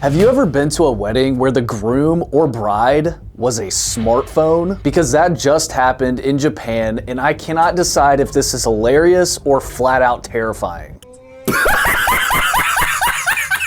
Have you ever been to a wedding where the groom or bride was a smartphone? Because that just happened in Japan, and I cannot decide if this is hilarious or flat out terrifying.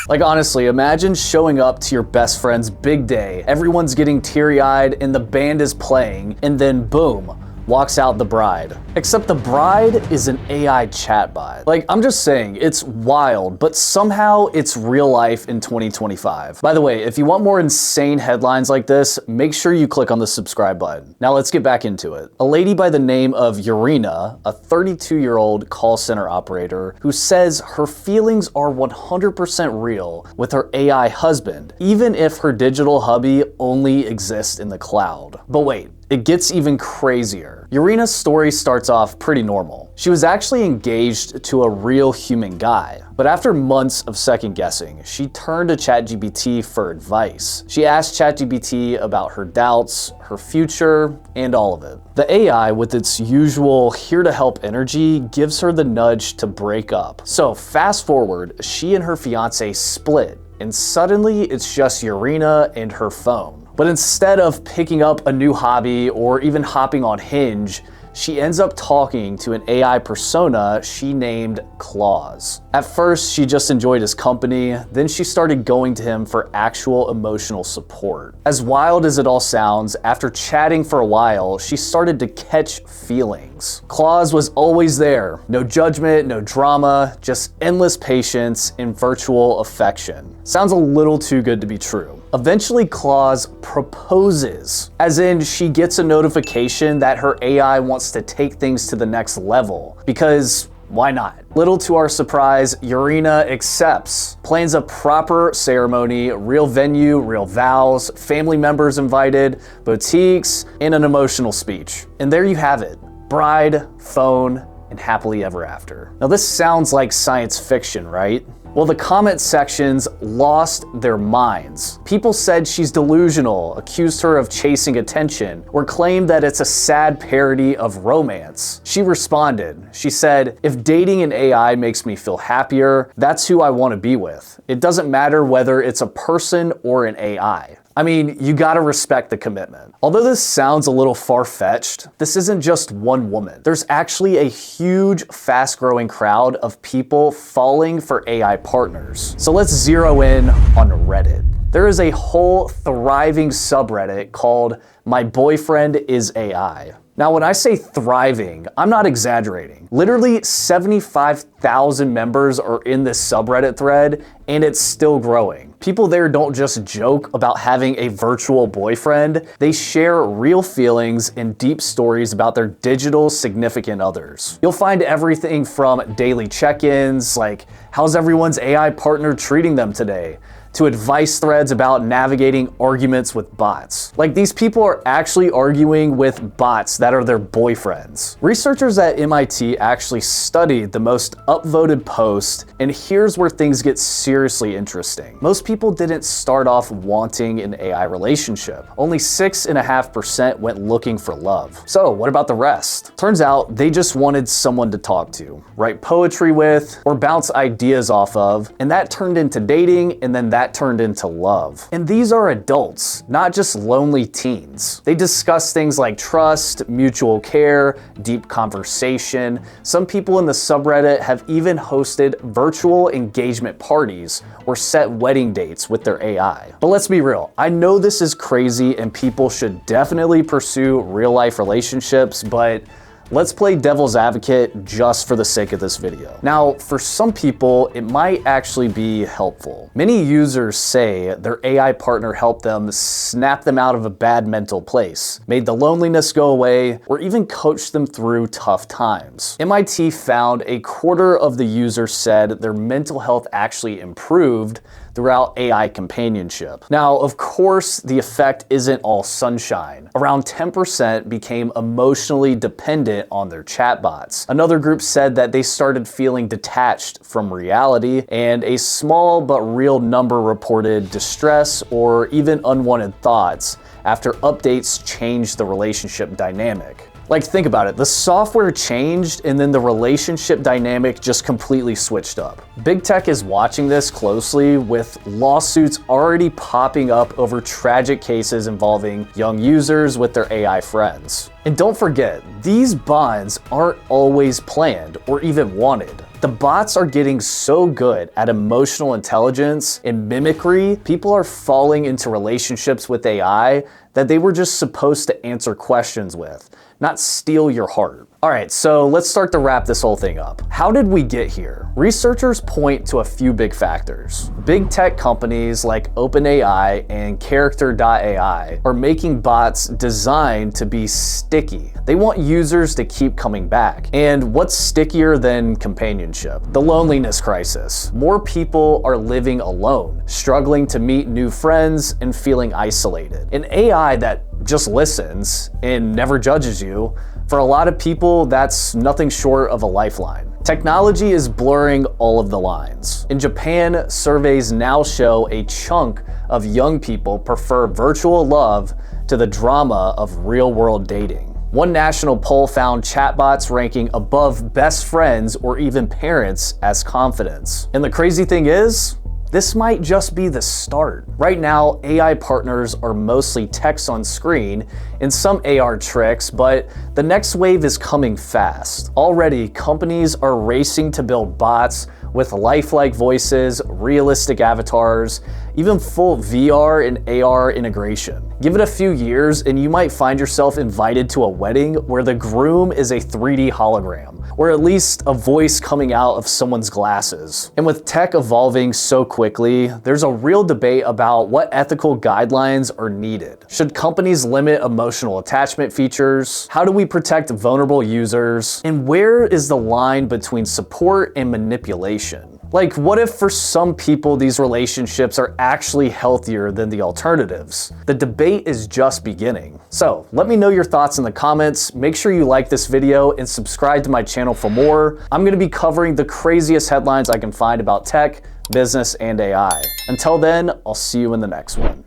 Like honestly, imagine showing up to your best friend's big day, everyone's getting teary-eyed and the band is playing, and then boom, walks out the bride. Except the bride is an AI chatbot. Like, I'm just saying, it's wild, but somehow it's real life in 2025. By the way, if you want more insane headlines like this, make sure you click on the subscribe button. Now let's get back into it. A lady by the name of Urina, a 32-year-old call center operator who says her feelings are 100% real with her AI husband, even if her digital hubby only exists in the cloud. But wait, it gets even crazier. Urina's story starts off pretty normal. She was actually engaged to a real human guy, but after months of second guessing, she turned to ChatGPT for advice. She asked ChatGPT about her doubts, her future, and all of it. The AI, with its usual here to help energy, gives her the nudge to break up. So fast forward, she and her fiance split, and suddenly it's just Urina and her phone. But instead of picking up a new hobby or even hopping on Hinge, she ends up talking to an AI persona she named Claus. At first, she just enjoyed his company, then she started going to him for actual emotional support. As wild as it all sounds, after chatting for a while, she started to catch feelings. Claus was always there. No judgment, no drama, just endless patience and virtual affection. Sounds a little too good to be true. Eventually, Claus proposes, as in she gets a notification that her AI wants to take things to the next level, because why not? Little to our surprise, Urina accepts, plans a proper ceremony, real venue, real vows, family members invited, boutiques, and an emotional speech. And there you have it, bride, phone, and happily ever after. Now this sounds like science fiction, right? Well, the comment sections lost their minds. People said she's delusional, accused her of chasing attention, or claimed that it's a sad parody of romance. She responded. She said, "If dating an AI makes me feel happier, that's who I want to be with. It doesn't matter whether it's a person or an AI." I mean, you gotta respect the commitment. Although this sounds a little far-fetched, this isn't just one woman. There's actually a huge, fast-growing crowd of people falling for AI partners. So let's zero in on Reddit. There is a whole thriving subreddit called "My Boyfriend is AI." Now, when I say thriving, I'm not exaggerating. Literally 75,000 members are in this subreddit thread, and it's still growing. People there don't just joke about having a virtual boyfriend, they share real feelings and deep stories about their digital significant others. You'll find everything from daily check-ins, like how's everyone's AI partner treating them today, to advice threads about navigating arguments with bots. Like, these people are actually arguing with bots that are their boyfriends. Researchers at MIT actually studied the most upvoted posts, and here's where things get seriously interesting. Most people didn't start off wanting an AI relationship. Only 6.5% went looking for love. So what about the rest? Turns out they just wanted someone to talk to, write poetry with, or bounce ideas off of, and that turned into dating, and then that turned into love. And these are adults, not just lonely teens. They discuss things like trust, mutual care, deep conversation. Some people in the subreddit have even hosted virtual engagement parties or set wedding dates with their AI. But let's be real, I know this is crazy and people should definitely pursue real-life relationships, but let's play devil's advocate just for the sake of this video. Now, for some people, it might actually be helpful. Many users say their AI partner helped them snap them out of a bad mental place, made the loneliness go away, or even coached them through tough times. MIT found a quarter of the users said their mental health actually improved throughout AI companionship. Now, of course, the effect isn't all sunshine. Around 10% became emotionally dependent on their chatbots. Another group said that they started feeling detached from reality, and a small but real number reported distress or even unwanted thoughts after updates changed the relationship dynamic. Like, think about it. The software changed and then the relationship dynamic just completely switched up. Big tech is watching this closely, with lawsuits already popping up over tragic cases involving young users with their AI friends. And don't forget, these bonds aren't always planned or even wanted. The bots are getting so good at emotional intelligence and mimicry, people are falling into relationships with AI that they were just supposed to answer questions with, not steal your heart. All right, so let's start to wrap this whole thing up. How did we get here? Researchers point to a few big factors. Big tech companies like OpenAI and Character.ai are making bots designed to be sticky. They want users to keep coming back. And what's stickier than companionship? The loneliness crisis. More people are living alone, struggling to meet new friends and feeling isolated. An AI that just listens and never judges you, for a lot of people, that's nothing short of a lifeline. Technology is blurring all of the lines. In Japan, surveys now show a chunk of young people prefer virtual love to the drama of real-world dating. One national poll found chatbots ranking above best friends or even parents as confidence. And the crazy thing is, this might just be the start. Right now, AI partners are mostly text on screen and some AR tricks, but the next wave is coming fast. Already, companies are racing to build bots with lifelike voices, realistic avatars, even full VR and AR integration. Give it a few years and you might find yourself invited to a wedding where the groom is a 3D hologram, or at least a voice coming out of someone's glasses. And with tech evolving so quickly, there's a real debate about what ethical guidelines are needed. Should companies limit emotional attachment features? How do we protect vulnerable users? And where is the line between support and manipulation? Like, what if for some people these relationships are actually healthier than the alternatives? The debate is just beginning. So let me know your thoughts in the comments. Make sure you like this video and subscribe to my channel for more. I'm gonna be covering the craziest headlines I can find about tech, business, and AI. Until then, I'll see you in the next one.